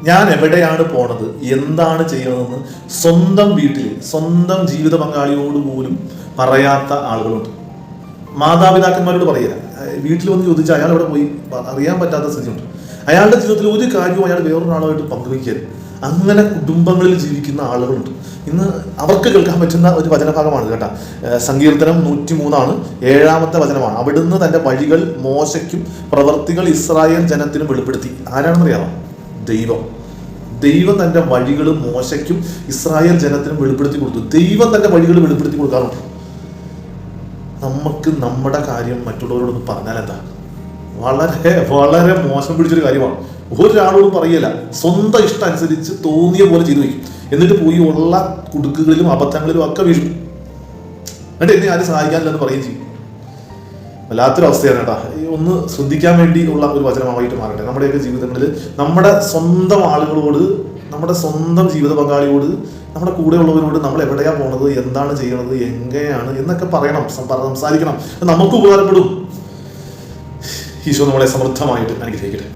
ഞാൻ എവിടെയാണ് പോണത്, എന്താണ് ചെയ്യണതെന്ന് സ്വന്തം വീട്ടിൽ സ്വന്തം ജീവിത പങ്കാളിയോട് പോലും പറയാത്ത ആളുകളുണ്ട്. മാതാപിതാക്കന്മാരോട് പറയുക, വീട്ടിൽ വന്ന് ചോദിച്ചാൽ അയാൾ അവിടെ പോയി അറിയാൻ പറ്റാത്ത സ്ഥിതിയുണ്ട്. അയാളുടെ ജീവിതത്തിൽ ഒരു കാര്യവും അയാൾ വേറൊരാളുമായിട്ട് പങ്കുവയ്ക്കരുത്. അങ്ങനെ കുടുംബങ്ങളിൽ ജീവിക്കുന്ന ആളുകളുണ്ട്. ഇന്ന് അവർക്ക് കേൾക്കാൻ പറ്റുന്ന ഒരു വചനഭാഗമാണ് കേട്ടോ. സങ്കീർത്തനം 103 7ാമത്തെ വചനമാണ്. അവിടുന്ന് തൻ്റെ വഴികൾ മോശയ്ക്കും പ്രവർത്തികൾ ഇസ്രായേൽ ജനത്തിനും വെളിപ്പെടുത്തി. ആരാണെന്നറിയാമോ? ദൈവം തൻ്റെ വഴികൾ മോശയ്ക്കും ഇസ്രായേൽ ജനത്തിനും വെളിപ്പെടുത്തി കൊടുത്തു. ദൈവം തൻ്റെ വഴികൾ വെളിപ്പെടുത്തി കൊടുക്കാറുണ്ട്. നമുക്ക് നമ്മുടെ കാര്യം മറ്റുള്ളവരോടൊന്ന് പറഞ്ഞാൽ എന്താ? വളരെ വളരെ മോശം പിടിച്ചൊരു കാര്യമാണ്. ഒരാളോടും പറയല, സ്വന്തം ഇഷ്ടം അനുസരിച്ച് തോന്നിയ പോലെ ചെയ്തു വയ്ക്കും. എന്നിട്ട് പോയി ഉള്ള കുടുക്കുകളിലും അബദ്ധങ്ങളിലും ഒക്കെ വീഴും. എന്നിട്ട് എന്നെ ആരും സഹായിക്കാനില്ലെന്ന് പറയുകയും ചെയ്യും. വല്ലാത്തൊരു അവസ്ഥയാണ് കേട്ടോ. ഒന്ന് ശ്രദ്ധിക്കാൻ വേണ്ടി ഉള്ള ഒരു വചനമായിട്ട് മാറട്ടെ. നമ്മുടെയൊക്കെ ജീവിതങ്ങളിൽ നമ്മുടെ സ്വന്തം ആളുകളോട്, നമ്മുടെ സ്വന്തം ജീവിത പങ്കാളിയോട്, നമ്മുടെ കൂടെയുള്ളവരോട് നമ്മൾ എവിടെയാണ് പോണത്, എന്താണ് ചെയ്യണത്, എങ്ങനെയാണ് എന്നൊക്കെ പറയണം, സംസാരിക്കണം. നമുക്ക് ഉപകാരപ്പെടും. ഈശോ നമ്മളെ സമൃദ്ധമായിട്ട് അനുഗ്രഹിക്കട്ടെ.